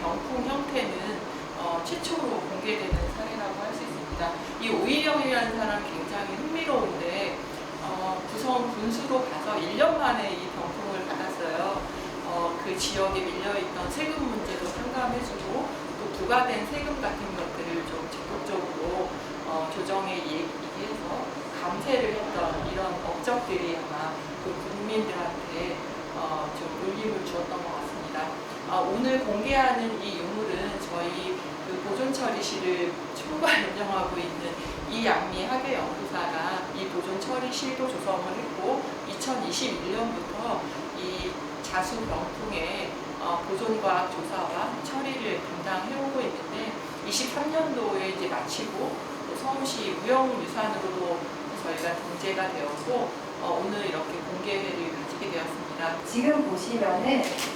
병풍 형태는 최초로 공개되는 사례라고 할 수 있습니다. 이 오일영이라는 사람 굉장히 흥미로운데 부천 군수로 가서 1년 만에 이 병풍을 받았어요. 그 지역에 밀려있던 세금 문제도 상담해주고 또 부과된 세금 같은 것들을 좀 적극적으로 조정에 얘기해서 감세를 했던 이런 업적들이 아마 그 국민들한테 좀 울림을 주었던 것 같습니다. 오늘 공개하는 이 유물은 저희 그 보존처리실을 총괄 운영하고 있는 이양미 학예연구사가 이 보존처리실도 조성을 했고 2021년부터 이 자수병풍의 보존과학 조사와 처리를 담당해오고 있는데 23년도에 이제 마치고 또 서울시 무형유산으로도 저희가 등재가 되었고 오늘 이렇게 공개회를 가지게 되었습니다. 지금 보시면은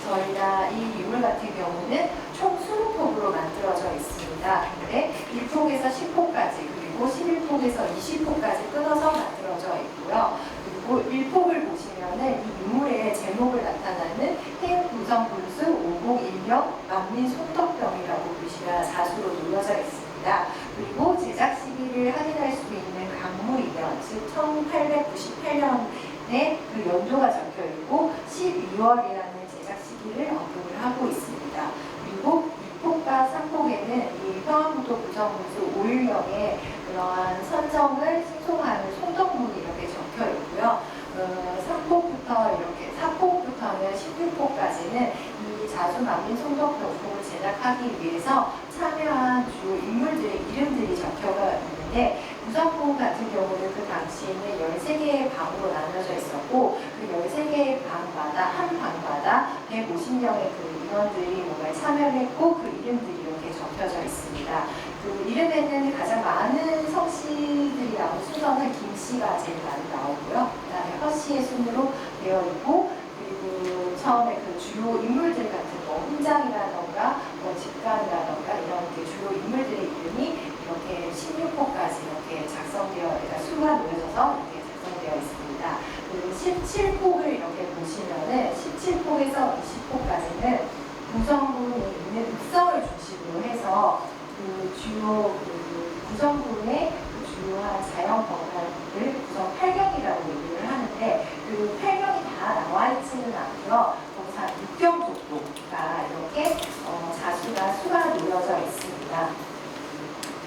저희가 이 유물 같은 경우는 총 20폭으로 만들어져 있습니다. 근데 1폭에서 10폭까지 그리고 11폭에서 20폭까지 끊어서 만들어져 있고요. 그리고 1폭을 보시면은 이 유물의 제목을 나타나는 해운구성군수 오곡일명 만민 손덕병이라고 글씨가 자수로 놓여져 있습니다. 그리고 제작 시기를 확인할 수 있는 강무이년, 즉 1898년에 그 연도가 적혀 있고 12월이라는 제작 시기를 언급을 하고 있습니다. 그리고 2폭과 3폭에는 이 평안북도 구성군수 오일영의 그러한 선정을 승송하는 손덕문이 이렇게 적혀 있고요. 3폭부터 이렇게 4폭부터는 16폭까지는 이 자수만민 손덕병풍을 제작하기 위해서 참여한 주요 인물들의 이름들이 적혀가 있는데 구성품 같은 경우는 그 당시에는 13개의 방으로 나눠져 있었고 그 13개의 방마다 한 방마다 150명의 그 인원들이 뭔가 참여를 했고 그 이름들이 이렇게 적혀져 있습니다. 그 이름에는 가장 많은 성씨들이 나온 순서는 김씨가 제일 많이 나오고요. 그 다음에 허씨의 순으로 되어 있고 그리고 처음에 그 주요 인물들 같은 거 훈장이라던가 뭐 직관이라던가 이런 게 주요 인물들의 이름이 이렇게 16호까지 이렇게 작성되어 그러니까 수가 놓여져서 이렇게 작성되어 있습니다. 그리고 17폭을 이렇게 보시면은 17폭에서 20폭까지는 구성부에 있는 읍성을 중심으로 해서 그 주요 그 구성부의 그 주요한 자연 번화를 구성 8경이라고 얘기를 하는데 그 8경이 다 나와 있지는 않고요. 거기서 한 6경 정도가 이렇게 자수가 수가 놓여져 있습니다.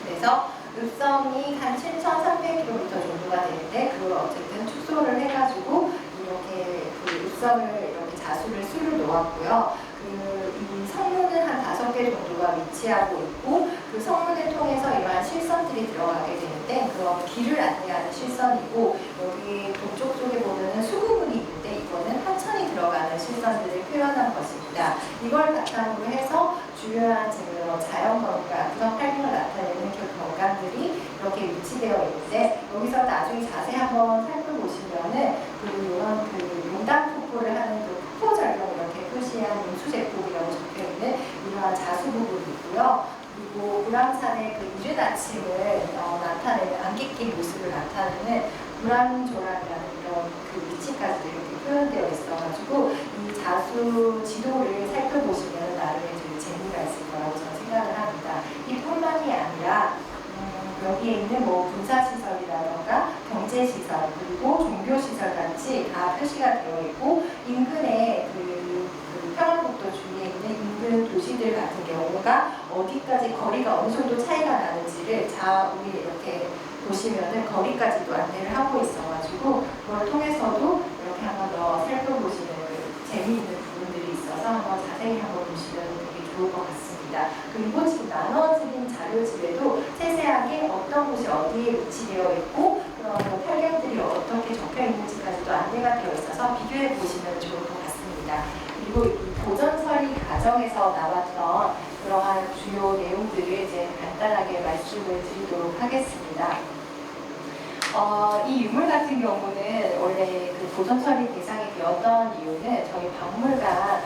그래서 읍성이 한 7,300km 정도가 되는데 그걸 어쨌든 축소를 해가지고 이렇게 그 읍성을 이렇게 자수를 수를 놓았고요. 이 성문은 한 5개 정도가 위치하고 있고 그 성문을 통해서 이러한 실선들이 들어가게 되는데 그건 길을 안내하는 실선이고 여기 동쪽 쪽에 보면은 수구문이 있는데 이거는 하천이 들어가는 실선들을 표현한 것입니다. 이걸 바탕으로 해서 주요한 자연경관, 구성 8경을 나타내는 경관들이 이렇게 위치되어 있는데 여기서 나중에 자세히 한번 살펴보시면은 이런 그 용담 폭포를 하는 그 폭포 전령 이렇게 표시한 임수제폭이라고 적혀있는 이러한 자수 부분이 있고요. 그리고 불암산의 그 이른 아침을 나타내는 안개낀 모습을 나타내는 불암조랑이라는 이런 그 위치까지도 이렇게 표현되어 있어가지고 이 자수 지도를 살펴보시면 나름의 재미가 있을 거라고 저는 생각을 합니다. 이뿐만이 아니라 여기에 있는 뭐 군사시설이라던가 경제시설 그리고 종교시설 같이 다 표시가 되어 있고 인근에 그 평안북도 주위에 있는 인근 도시들 같은 경우가 어디까지 거리가 어느 정도 차이가 나는지를 좌우에 이렇게 보시면은 거리까지도 안내를 하고 있어가지고 그걸 통해서도 이렇게 한번 더 살펴보시는 재미있는 부분들이 있어서 한번 자세히 한번 보시면 되게 좋을 것 같습니다. 그리고 지금 나눠드린 자료집에도 세세하게 어떤 곳이 어디에 위치되어 있고 그런 팔경들이 어떻게 적혀 있는지까지도 안내가 되어 있어서 비교해 보시면 좋을 것 같습니다. 그리고 이 보존처리 과정에서 나왔던 그러한 주요 내용들을 이제 간단하게 말씀을 드리도록 하겠습니다. 이 유물 같은 경우는 원래 그 보존처리 대상이 되었던 이유는 저희 박물관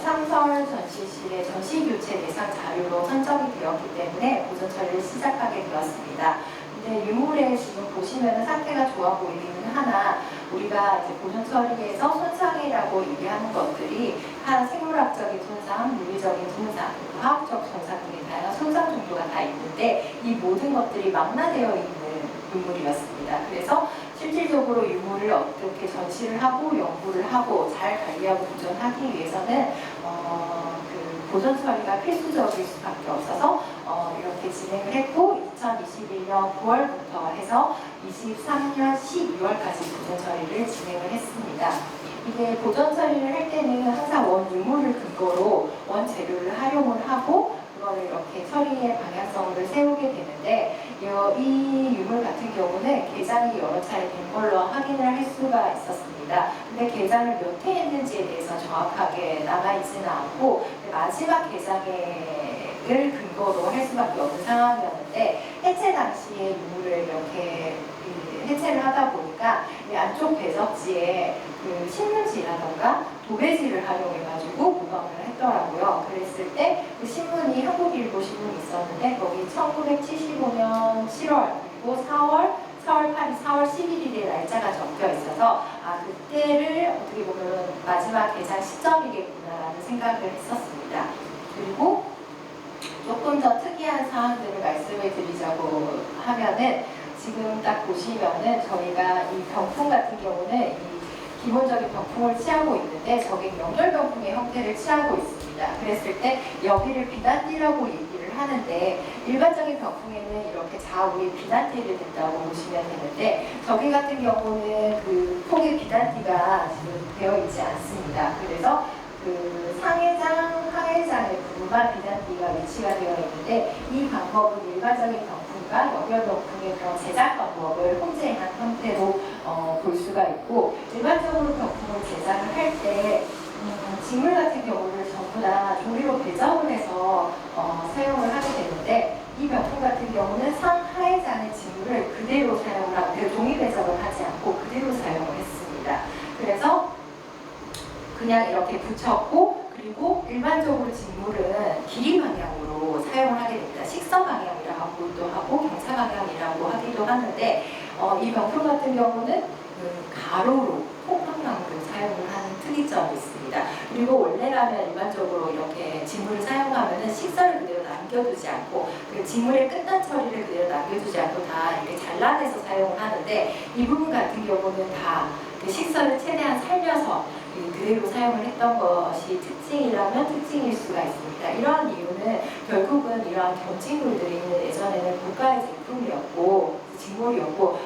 상설 전시실의 전시교체 대상 자료로 선정이 되었기 때문에 보존처리를 시작하게 되었습니다. 근데 유물에 지금 보시면 상태가 좋아 보이기는 하나 우리가 이제 보존처리에서 손상이 손상이라고 얘기하는 것들이 한 생물학적인 손상, 물리적인 손상, 화학적 손상 등의 다양한 손상 정도가 다 있는데 이 모든 것들이 망라되어 있는 유물이었습니다. 그래서 실질적으로 유물을 어떻게 전시를 하고 연구를 하고 잘 관리하고 보존하기 위해서는 그 보존 처리가 필수적일 수밖에 없어서 이렇게 진행을 했고 2021년 9월부터 해서 23년 12월까지 보존 처리를 진행을 했습니다. 이게 보존 처리를 할 때는 항상 원 유물을 근거로 원 재료를 활용을 하고 그거를 이렇게 처리의 방향성을 세우게 되는데 이 유물 같은 경우는 개장이 여러 차례 된 걸로 확인을 할 수가 있었습니다. 근데 개장을 몇 회 했는지에 대해서 정확하게 남아있지는 않고 마지막 개장을 근거로 할 수밖에 없는 상황이었는데 해체 당시에 유물을 이렇게 해체를 하다 보니까 이 안쪽 배적지에 그 신문지라던가 도배지를 활용해가지고 보관을 했더라고요. 그랬을 때 그 신문이 한국일보 신문이 있었는데 거기 1975년 7월 그리고 4월 8일, 4월 11일의 날짜가 적혀 있어서 그때를 어떻게 보면 마지막 개장 시점이겠구나라는 생각을 했었습니다. 그리고 조금 더 특이한 사항들을 말씀을 드리자고 하면은 지금 딱 보시면은 저희가 이 병풍 같은 경우는 이 기본적인 병풍을 취하고 있는데 저게 연결병풍의 형태를 취하고 있습니다. 그랬을 때 여기를 비단띠라고 얘기를 하는데 일반적인 병풍에는 이렇게 좌우에 비단띠를 댄다고 보시면 되는데 저기 같은 경우는 그 폭의 비단띠가 지금 되어 있지 않습니다. 그래서 그 상해장, 하해장의 부분만 비단띠가 위치가 되어 있는데 이 방법은 일반적인 병풍과 연결병풍의 그런 제작 방법을 혼재한 형태로 볼 수가 있고 일반적으로 병풍을 제작을 할 때 직물 같은 경우를 전부 다 조리로 배정을 해서 사용을 하게 되는데 이 병풍 같은 경우는 상하해장의 직물을 그대로 사용을 하고 종이 배정을 하지 않고 그대로 사용을 했습니다. 그래서 그냥 이렇게 붙였고 그리고 일반적으로 직물은 길이 방향으로 사용을 하게 됩니다. 식선 방향이라고도 하고 경사 방향이라고 하기도 하는데 이 병풍 같은 경우는 가로로 폭방향으로 사용을 하는 특이점이 있습니다. 그리고 원래라면 일반적으로 이렇게 직물을 사용하면은 식선을 그대로 남겨두지 않고 그 직물의 끝난 처리를 그대로 남겨두지 않고 다 이렇게 잘라내서 사용을 하는데 이 부분 같은 경우는 다 식선을 최대한 살려서 그대로 사용을 했던 것이 특징이라면 특징일 수가 있습니다. 이러한 이유는 결국은 이러한 견직물들이 예전에는 고가의 제품이었고 직물이었고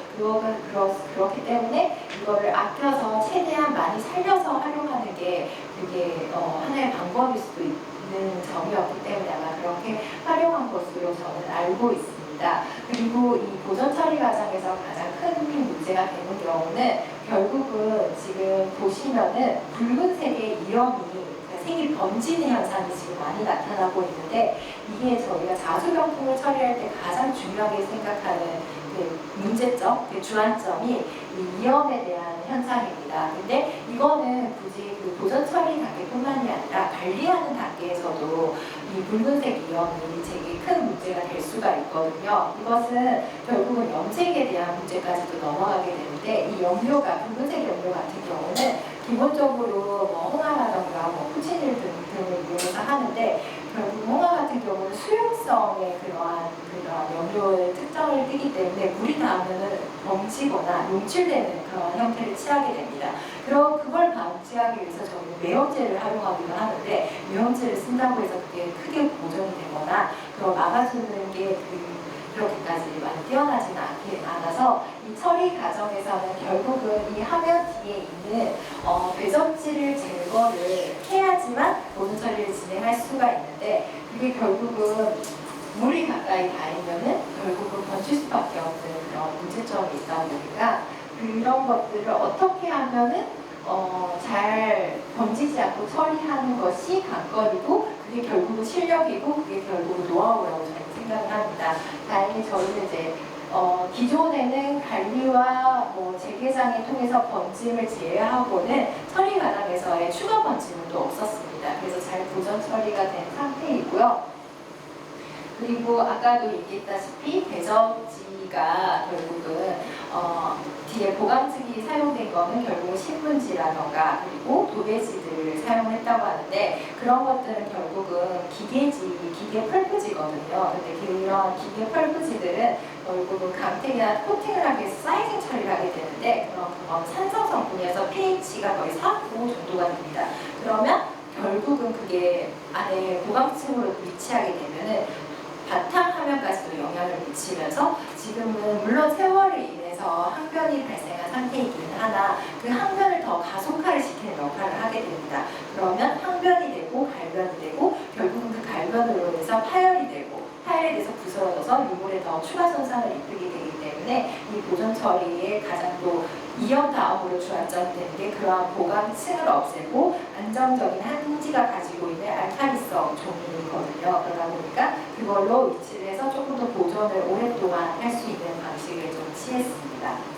그렇기 때문에 이거를 아껴서 최대한 많이 살려서 활용하는 게 그게 하나의 방법일 수도 있는 점이었기 때문에 아마 그렇게 활용한 것으로 저는 알고 있습니다. 그리고 이 보존 처리 과정에서 가장 큰 문제가 되는 경우는 결국은 지금 보시면은 붉은색의 이염이 색이 번지는 현상이 지금 많이 나타나고 있는데 이게 저희가 자주병풍을 처리할 때 가장 중요하게 생각하는 그 문제점, 그 주안점이 이 이염에 대한 현상입니다. 근데 이거는 굳이 그 보존 처리 단계뿐만이 아니라 관리하는 단계에서도 이 붉은색 이염이 되게 큰 문제가 될 수가 있거든요. 이것은 결국은 염색에 대한 문제까지도 넘어가게 되는데 이 염료가 붉은색 염료 같은 경우는 기본적으로 뭐 홍화라던가 뭐 푸치닐 등을 이용해서 하는데 결국 홍화 같은 경우는 수용성의 그러한 염료의 특성을 띠기 때문에 물이 닿으면은 멈지거나 용출되는 그런 형태를 취하게 됩니다. 그럼 그걸 방지하기 위해서 저희는 매염제를 활용하기도 하는데 매염제를 쓴다고 해서 그게 크게 보존이 되거나 그걸 막아주는 게 그렇게까지 많이 뛰어나지는 않아서 이 처리 과정에서는 결국은 이 화면 뒤에 있는 배적지를 제거를 해야지만 보존 처리를 진행할 수가 있는데 그게 결국은 물이 가까이 닿으면은 결국은 번질 수밖에 없는 그런 문제점이 있다 보니까 그런 것들을 어떻게 하면은 잘 번지지 않고 처리하는 것이 관건이고 그게 결국은 실력이고 그게 결국은 노하우라고 저는 생각을 합니다. 다행히 저희는 이제 기존에는 관리와 뭐 재개장을 통해서 번짐을 제외하고는 처리 과정에서의 추가 번짐은 또 없었습니다. 그래서 잘 보존 처리가 된 상태이고요. 그리고 아까도 얘기했다시피 배적지가 결국은 뒤에 보강증이 사용된 거는 결국은 신문지라던가 그리고 도배지들을 사용했다고 하는데 그런 것들은 결국은 기계 펄프지거든요. 근데 그런 기계 펄프지들은 결국은 강택이나 코팅을 하기 위해서 사이징 처리를 하게 되는데 그건 산성 성분이어서 pH가 거의 4, 5 정도가 됩니다. 그러면 결국은 그게 안에 보강층으로 위치하게 되면은 바탕 화면까지도 영향을 미치면서 지금은 물론 세월에 인해서 항변이 발생한 상태이기는 하나 그 항변을 더 가속화를 시키는 역할을 하게 됩니다. 그러면 항변이 되고 갈변이 되고 결국은 그 갈변으로 인해서 파열이 되고 파열이 돼서 부스러져서 유물에 더 추가 손상을 입히게 되기 때문에 이 보존 처리의 가장 또 이형 다음으로 주안점이 되는 게 그러한 보강층을 없애고 안정적인 한지가 가지고 있는 알칼리성 종이거든요. 그러다 보니까 그걸로 위치를 해서 조금 더 보존을 오랫동안 할 수 있는 방식을 좀 취했습니다.